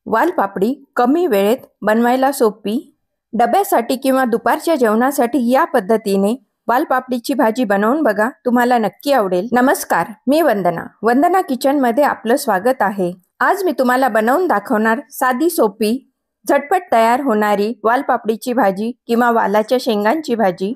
वालपापडी कमी वेळेत बनवायला सोपी। डब्यासाठी किंवा दुपारच्या जेवणासाठी या पद्धतीने वालपापडीची भाजी बनवून बघा, तुम्हाला नक्की आवडेल। नमस्कार, मी वंदना किचन मध्ये आपलं स्वागत आहे। आज मी तुम्हाला बनवून दाखवणार साधी सोपी झटपट तयार होणारी वालपापडीची भाजी किंवा वालाच्या शेंगांची भाजी।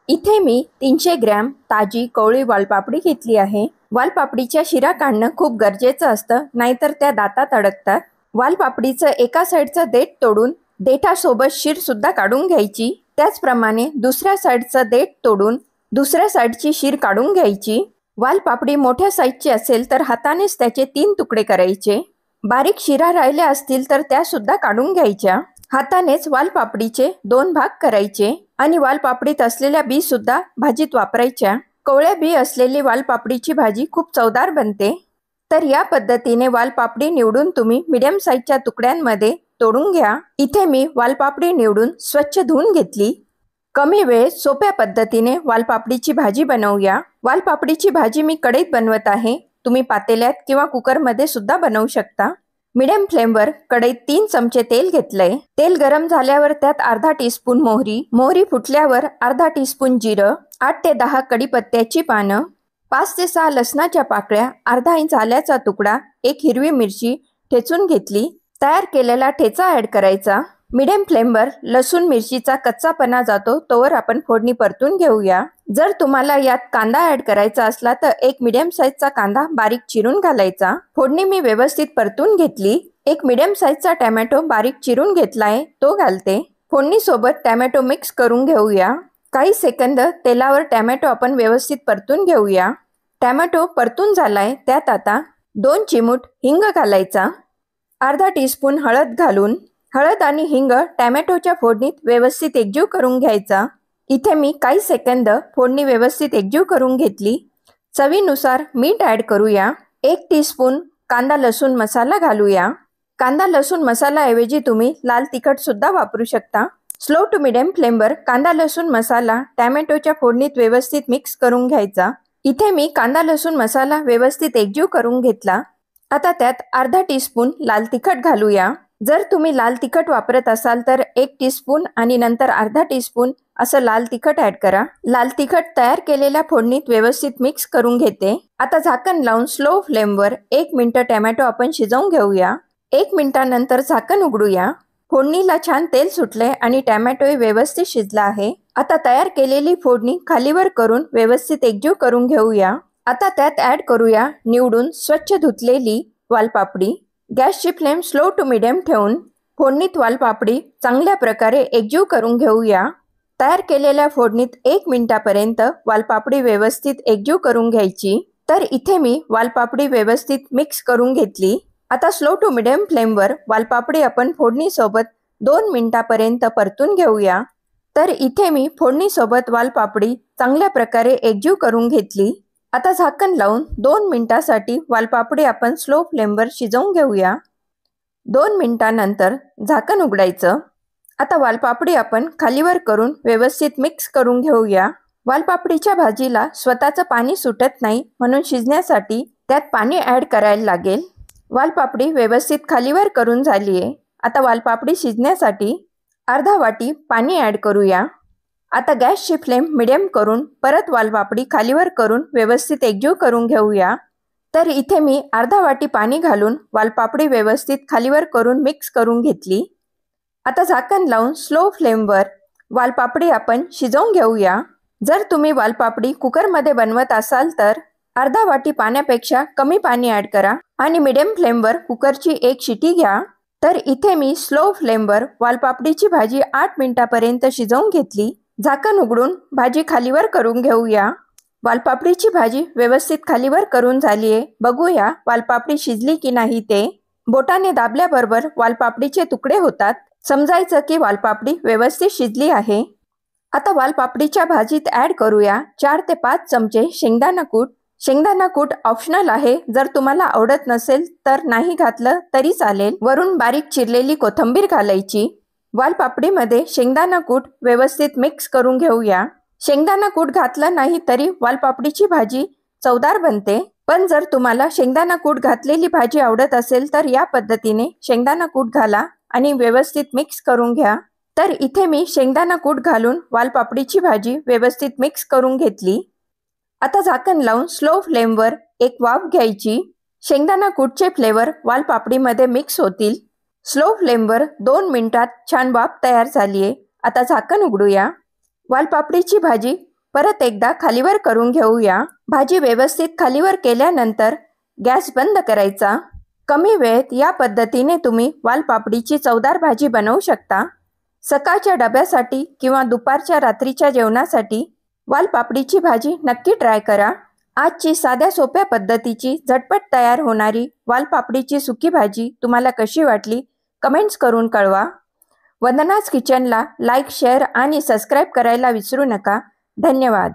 इथे मी 300 ग्रॅम ताजी कोवळी वालपापडी घेतली आहे। वालपापडीच्या शिरा काढणं खूप गरजेचं असतं, नाहीतर त्या दातात अडकतात। वालपापडीचं एका साईडचं देठ तोडून देठासोबत शीर सुद्धा काढून घ्यायची। त्याचप्रमाणे दुसऱ्या साईडचं देठ तोडून दुसऱ्या साईडची शीर काढून घ्यायची। वालपापडी मोठ्या साईजची असेल तर हातानेच त्याचे 3 तुकडे करायचे। बारीक शिरा राहिल्या असतील तर त्या सुद्धा काढून घ्यायच्या। हातानेच वालपापडीचे 2 भाग करायचे आणि वालपापडीत असलेल्या बी सुद्धा भाजीत वापरायच्या। कोवळ्या बी असलेली वालपापडीची भाजी खूप चवदार बनते। तर या पद्धतीने वालपापडी निवडून तुम्ही मीडियम साईजच्या तुकड्यांमध्ये तोडून घ्या। इथे मी वालपापडी निवडून स्वच्छ धुवून घेतली। कमी वेळेत सोप्या पद्धतीने वालपापडीची भाजी बनवूया। वालपापडीची भाजी मी कढईत बनवत आहे, तुम्ही पातेल्यात किंवा कुकरमध्ये सुद्धा बनवू शकता। मीडियम फ्लेमवर कढईत 3 चमचे तेल घेतलंय। तेल गरम झाल्यावर त्यात अर्धा टीस्पून मोहरी फुटल्यावर अर्धा टीस्पून जिरं, 8 ते 10 कढीपत्त्याची पानं, 5 ते 6 लसणाच्या पाकळ्या, अर्धा इंच आल्याचा तुकडा, 1 हिरवी मिरची ठेचून घेतली। तयार केलेला ठेचा ऍड करायचा। मीडियम फ्लेमवर लसूण मिरचीचा कच्चापणा जातो तोवर आपण फोडणी परतून घेऊया। जर तुम्हाला यात कांदा ऍड करायचा असला तर एक मीडियम साईजचा कांदा बारीक चिरून घालायचा। फोडणी मी व्यवस्थित परतून घेतली। एक मीडियम साईजचा टोमॅटो बारीक चिरून घेतलाय, तो घालते। फोडणी सोबत टोमॅटो मिक्स करून घेऊया। काही सेकंद तेलावर टोमॅटो आपण व्यवस्थित परतून घेऊया। टोमॅटो परतून झालाय, त्यात आता 2 चिमूट हिंग घालायचा। अर्धा टीस्पून हळद घालून हळद आणि हिंग टोमॅटोच्या फोडणीत व्यवस्थित एकजीव करून घ्यायचा। इथे मी काही सेकंद फोडणी व्यवस्थित एकजीव करून घेतली। चवीनुसार मीठ ऍड करूया। 1 टीस्पून कांदा लसूण मसाला घालूया। कांदा लसूण मसाला ऐवजी तुम्ही लाल तिखट सुद्धा वापरू शकता। स्लो टू मीडियम फ्लेमवर कांदा लसूण मसाला टोमॅटोच्या फोडणीत व्यवस्थित मिक्स करून घ्यायचा। इथे मी कांदा लसूण मसाला व्यवस्थित एकजीव करून घेतला। आता त्यात अर्धा टीस्पून लाल तिखट घालूया। जर तुम्ही लाल तिखट वापरत असाल तर 1 टीस्पून आणि नंतर अर्धा टीस्पून असं लाल तिखट ऍड करा। लाल तिखट तयार केलेल्या फोडणीत व्यवस्थित मिक्स करून घेते। आता झाकण लावून स्लो फ्लेमवर 1 मिनिट टोमॅटो आपण शिजवून घेऊया। 1 मिनिटानंतर झाकण उघडूया। फोडणीला छान तेल सुटले आणि टोमॅटो व्यवस्थित शिजला आहे। आता तयार केलेली फोडणी खालीवर करून व्यवस्थित एकजीव करून घेऊया। आता त्यात ऍड करूया निवडून स्वच्छ धुतलेली वालपापडी। गॅसची फ्लेम स्लो टू मीडियम ठेवून फोडणीत वालपापडी चांगल्या प्रकारे एकजीव करून घेऊया। तयार केलेल्या फोडणीत 1 मिनिटापर्यंत वालपापडी व्यवस्थित एकजीव करून घ्यायची। तर इथे मी वालपापडी व्यवस्थित मिक्स करून घेतली। आता स्लो टू मीडियम फ्लेमवर वालपापडी आपण फोडणी सोबत 2 मिनिटापर्यंत परतून घेऊया। तर इथे मी फोडणी सोबत वालपापडी चांगल्या प्रकारे एकजीव करून घेतली। आता झाकण लावून 2 मिनिटांसाठी वालपापडी आपण स्लो फ्लेमवर शिजवून घेऊया। 2 मिनिटांनंतर झाकण उघडायचं। आता वालपापडी आपण खालीवर करून व्यवस्थित मिक्स करून घेऊया। वालपापडीच्या भाजीला स्वतःचं पाणी सुटत नाही, म्हणून शिजण्यासाठी त्यात पाणी ऍड करायला लागेल। वालपापडी व्यवस्थित खालीवर करून झालीये। आता वालपापडी शिजण्यासाठी अर्धा वाटी पाणी ऍड करूया। आता गॅसची फ्लेम मीडियम करून परत वालपापडी खालीवर करून व्यवस्थित एकजीव करून घेऊया। तर इथे मी अर्धा वाटी पाणी घालून वालपापडी व्यवस्थित खालीवर करून मिक्स करून घेतली। आता झाकण लावून स्लो फ्लेमवर वालपापडी आपण शिजवून घेऊया। जर तुम्ही वालपापडी कुकरमध्ये बनवत असाल तर अर्धा वाटी पाण्यापेक्षा कमी पाणी ऍड करा आणि मीडियम फ्लेमवर कुकरची 1 शिटी घ्या। तर इथे मी स्लो फ्लेमवर वालपापडीची भाजी 8 मिनिटापर्यंत शिजवून घेतली। झाकण उघडून भाजी खालीवर करून घेऊया। वालपापडीची भाजी व्यवस्थित खालीवर करून झालीये। बघूया वालपापडी शिजली की नाही ते। बोटाने दाबल्याबरोबर वालपापडीचे तुकडे होतात, समजायचं की वालपापडी व्यवस्थित शिजली आहे। आता वालपापडीच्या भाजीत ऍड करूया 4 ते 5 चमचे शेंगदाणा कूट। शेंगदाणा कूट ऑप्शनल आहे, जर तुम्हाला आवडत नसेल तर नाही घातलं तरी चालेल। वरून बारीक चिरलेली कोथिंबीर घालायची। वालपापडीमध्ये शेंगदाणा कूट व्यवस्थित मिक्स करून घेऊया। शेंगदाणा कूट घातला नाही तरी वालपापडीची भाजी चवदार बनते। पण जर तुम्हाला शेंगदाणा कूट घातलेली भाजी आवडत असेल तर या पद्धतीने शेंगदाणा कूट घाला आणि व्यवस्थित मिक्स करून घ्या। तर इथे मी शेंगदाणा कूट घालून वालपापडीची भाजी व्यवस्थित मिक्स करून घेतली। आता झाकण लावून स्लो फ्लेमवर एक वाफ घ्यायची। शेंगदाणा कूटचे फ्लेवर वालपापडीमध्ये मिक्स होतील। स्लो फ्लेमवर 2 मिनिटात छान वाफ तयार झालीये। आता झाकण उघडूया। वालपापडीची भाजी परत एकदा खालीवर करून घेऊया। भाजी व्यवस्थित खालीवर केल्यानंतर गॅस बंद करायचा। कमी वेळेत या पद्धतीने तुम्ही वालपापडीची चवदार भाजी बनवू शकता। सकाळच्या डब्यासाठी किंवा दुपारच्या रात्रीच्या जेवणासाठी वालपापडीची भाजी नक्की ट्राय करा। आजची साध्या सोप्या पद्धतीची झटपट तयार होणारी वालपापडीची सुकी भाजी तुम्हाला कशी वाटली कमेंट्स करून कळवा। वंदनाज किचनला लाईक, शेअर आणि सबस्क्राईब करायला विसरू नका। धन्यवाद।